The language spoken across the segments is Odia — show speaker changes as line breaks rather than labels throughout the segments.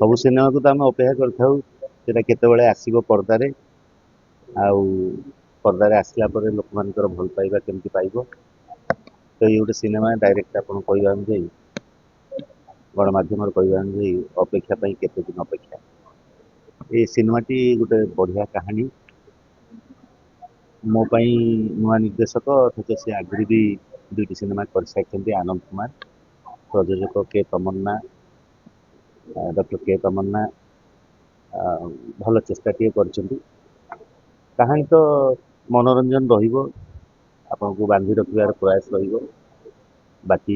ସବୁ ସିନେମାକୁ ତ ଆମେ ଅପେକ୍ଷା କରିଥାଉ ସେଟା କେତେବେଳେ ଆସିବ ପର୍ଦ୍ଦାରେ, ଆଉ ପର୍ଦ୍ଦାରେ ଆସିଲା ପରେ ଲୋକମାନଙ୍କର ଭଲ ପାଇବା କେମିତି ପାଇବ। ତ ଏଇ ଗୋଟେ ସିନେମା ଡାଇରେକ୍ଟ ଆପଣ କହିବା ଅନୁଯାୟୀ, ଗଣମାଧ୍ୟମରେ କହିବା ଅନୁଯାୟୀ ଅପେକ୍ଷା ପାଇଁ କେତେ ଦିନ ଅପେକ୍ଷା। ଏ ସିନେମାଟି ଗୋଟେ ବଢ଼ିଆ କାହାଣୀ, ମୋ ପାଇଁ ନୂଆ ନିର୍ଦ୍ଦେଶକ, ଅଥଚ ସେ ଆଗରୁ ବି ଦୁଇଟି ସିନେମା କରିସାରିଛନ୍ତି। ଆନନ୍ଦ କୁମାର, ପ୍ରଯୋଜକ କେ ତମନ୍ନା, ଡକ୍ଟର କେ ତମନ୍ନା ଭଲ ଚେଷ୍ଟାଟିଏ କରିଛନ୍ତି। କାହାଣୀ ତ ମନୋରଞ୍ଜନ ରହିବ, ଆପଣଙ୍କୁ ବାନ୍ଧି ରଖିବାର ପ୍ରୟାସ ରହିବ। ବାକି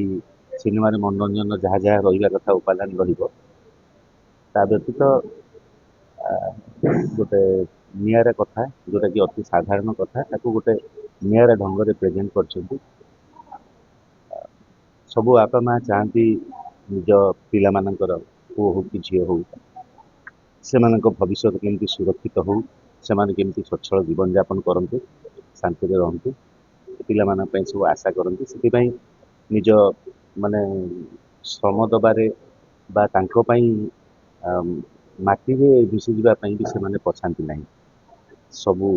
ସିନେମାରେ ମନୋରଞ୍ଜନ ଯାହା ଯାହା ରହିବା କଥା ଉପାଦାନ ରହିବ। ତା ବ୍ୟତୀତ ଗୋଟେ ନିଆରା କଥା, ଯୋଉଟାକି ଅତି ସାଧାରଣ କଥା, ତାକୁ ଗୋଟେ ନିଆରା ଢଙ୍ଗରେ ପ୍ରେଜେଣ୍ଟ କରିଛନ୍ତି। ସବୁ ବାପା ମା ଚାହାନ୍ତି ନିଜ ପିଲାମାନଙ୍କର, ପୁଅ ହଉ କି ଝିଅ ହଉ, ସେମାନଙ୍କ ଭବିଷ୍ୟତ କେମିତି ସୁରକ୍ଷିତ ହଉ, ସେମାନେ କେମିତି ସ୍ୱଚ୍ଛଳ ଜୀବନଯାପନ କରନ୍ତୁ, ଶାନ୍ତିରେ ରହନ୍ତୁ, ପିଲାମାନଙ୍କ ପାଇଁ ସବୁ ଆଶା କରନ୍ତି। ସେଥିପାଇଁ ନିଜ ମାନେ ଶ୍ରମ ଦେବାରେ ବା ତାଙ୍କ ପାଇଁ ମାଟିରେ ମିଶିଯିବା ପାଇଁ ବି ସେମାନେ ପଛାନ୍ତି ନାହିଁ। ସବୁ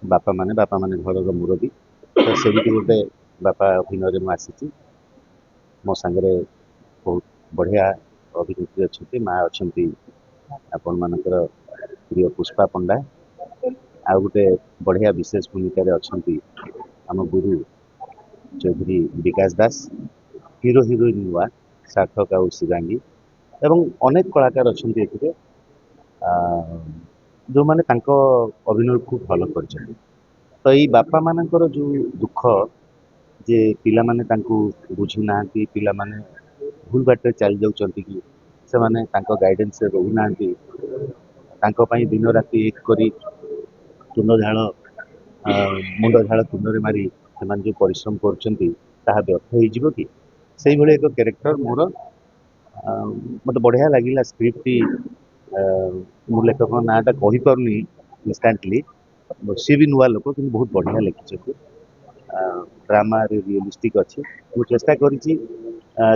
ବାପା ମାନେ ଘରର ମୁରବୀ। ତ ସେମିତି ଗୋଟେ ବାପା ଅଭିନୟରେ ମୁଁ ଆସିଛି। ମୋ ସାଙ୍ଗରେ ବହୁତ ବଢ଼ିଆ ଅଭିନେତ୍ରୀ ଅଛନ୍ତି, ମା ଅଛନ୍ତି ଆପଣମାନଙ୍କର ପ୍ରିୟ ପୁଷ୍ପା ପଣ୍ଡା, ଆଉ ଗୋଟେ ବଢ଼ିଆ ବିଶେଷ ଭୂମିକାରେ ଅଛନ୍ତି ଆମ ଗୁରୁ ଚୌଧୁରୀ ବିକାଶ ଦାସ, ହିରୋ ହିରୋଇନ୍ ନୂଆ ସାର୍ଥକ ଆଉ ଶିବାଙ୍ଗୀ, ଏବଂ ଅନେକ କଳାକାର ଅଛନ୍ତି ଏଥିରେ ଯେଉଁମାନେ ତାଙ୍କ ଅଭିନୟ ଖୁବ୍ ଭଲ କରିଛନ୍ତି। ତ ଏଇ ବାପା ମାନଙ୍କର ଯେଉଁ ଦୁଃଖ ଯେ ପିଲାମାନେ ତାଙ୍କୁ ବୁଝୁନାହାନ୍ତି, ପିଲାମାନେ ଭୁଲ ବାଟରେ ଚାଲି ଯାଉଛନ୍ତି, କି ସେମାନେ ତାଙ୍କ ଗାଇଡେନ୍ସରେ ରହୁନାହାନ୍ତି, ତାଙ୍କ ପାଇଁ ଦିନ ରାତି ଏକ କରି ମୁଣ୍ଡ ଝାଳ ତୁଣ୍ଡରେ ମାରି ସେମାନେ ଯେଉଁ ପରିଶ୍ରମ କରୁଛନ୍ତି ତାହା ବ୍ୟର୍ଥ ହେଇଯିବ କି? ସେଇଭଳି ଏକ କ୍ୟାରେକ୍ଟର ମୋର। ମୋତେ ବଢ଼ିଆ ଲାଗିଲା ସ୍କ୍ରିପ୍ଟଟି। ମୁଁ ଲେଖକଙ୍କ ନାଁଟା କହିପାରୁନି ଇନଷ୍ଟାଣ୍ଟଲି, ସିଏ ବି ନୂଆ ଲୋକ କିନ୍ତୁ ବହୁତ ବଢ଼ିଆ ଲେଖିଛନ୍ତି। ଡ୍ରାମାରେ ରିୟଲିଷ୍ଟିକ୍ ଅଛି। ମୁଁ ଚେଷ୍ଟା କରିଛି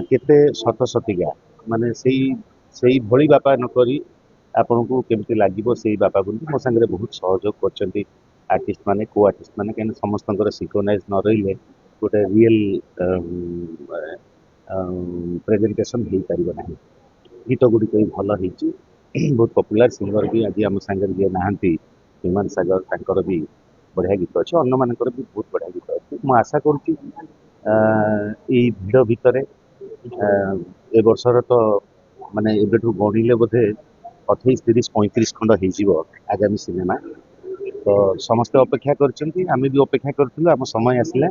କେତେ ସତସତିକା, ମାନେ ସେଇଭଳି ବାପା ନକରି ଆପଣଙ୍କୁ କେମିତି ଲାଗିବ ସେଇ ବାପା ବୋଲି। ମୋ ସାଙ୍ଗରେ ବହୁତ ସହଯୋଗ କରିଛନ୍ତି ଆର୍ଟିଷ୍ଟ ମାନେ, କୋ ଆର୍ଟିଷ୍ଟ ମାନେ, କାହିଁକିନା ସମସ୍ତଙ୍କର ସିଙ୍କୋନାଇଜ୍ ନ ରହିଲେ ଗୋଟେ ରିଏଲ ପ୍ରେଜେଣ୍ଟେସନ୍ ହେଇପାରିବ ନାହିଁ। ଗୀତ ଗୁଡ଼ିକ ବି ଭଲ ହେଇଛି, ବହୁତ ପପୁଲାର ସିଙ୍ଗର ବି ଆଜି ଆମ ସାଙ୍ଗରେ ଯିଏ ନାହାନ୍ତି ହ୍ୟୁମାନ ସାଗର, ତାଙ୍କର ବି ବଢ଼ିଆ ଗୀତ ଅଛି, ଅନ୍ୟମାନଙ୍କର ବି ବହୁତ ବଢ଼ିଆ ଗୀତ ଅଛି। ମୁଁ ଆଶା କରୁଛି ଏଇ ଭିଡ଼ ଭିତରେ ଏ ବର୍ଷର ତ ମାନେ ଏବେଠୁ ଗଣିଲେ ବୋଧେ 28, 30, 35 ଖଣ୍ଡ ହେଇଯିବ ଆଗାମୀ ସିନେମା। ତ ସମସ୍ତେ ଅପେକ୍ଷା କରିଛନ୍ତି, ଆମେ ବି ଅପେକ୍ଷା କରିଥିଲୁ, ଆମ ସମୟ ଆସିଲା।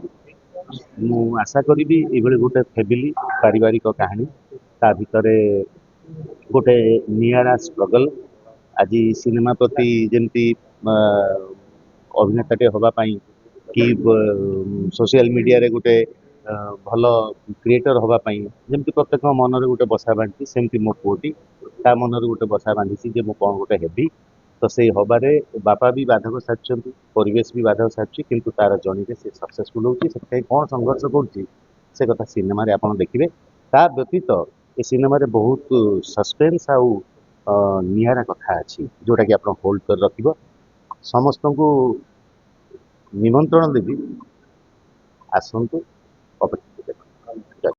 ମୁଁ ଆଶା କରିବି ଏଇଭଳି ଗୋଟେ ଫ୍ୟାମିଲି ପାରିବାରିକ କାହାଣୀ, ତା ଭିତରେ ଗୋଟେ ନିଆରା ଷ୍ଟ୍ରଗଲ। ଆଜି ସିନେମା ପ୍ରତି ଯେମିତି ଅଭିନେତାଟେ ହେବା ପାଇଁ କି ସୋସିଆଲ ମିଡ଼ିଆରେ ଗୋଟେ ଭଲ କ୍ରିଏଟର ହେବା ପାଇଁ ଯେମିତି ପ୍ରତ୍ୟେକ ମନରେ ଗୋଟେ ବସା ବାନ୍ଧିଛି, ସେମିତି ମୋ ପୁଅଟି ତା ମନରେ ଗୋଟେ ବସା ବାନ୍ଧିଛି ଯେ ମୁଁ କ'ଣ ଗୋଟେ ହେବି। ତ ସେଇ ହବାରେ ବାପା ବି ବାଧକ ସାଜିଛନ୍ତି, ପରିବେଶ ବି ବାଧକ ସାଜୁଛି, କିନ୍ତୁ ତାର ଜର୍ଣ୍ଣିରେ ସେ ସକ୍ସେସଫୁଲ ହେଉଛି। ସେଥିପାଇଁ କ'ଣ ସଂଘର୍ଷ କରୁଛି ସେ କଥା ସିନେମାରେ ଆପଣ ଦେଖିବେ। ତା ବ୍ୟତୀତ ଏ ସିନେମାରେ ବହୁତ ସସ୍ପେନ୍ସ ଆଉ ନିଆରା କଥା ଅଛି, ଯୋଉଟାକି ଆପଣ ହୋଲ୍ଡ କରି ରଖିବ। ସମସ୍ତଙ୍କୁ ନିମନ୍ତ୍ରଣ ଦେବି, ଆସନ୍ତୁ, ଅପେକ୍ଷା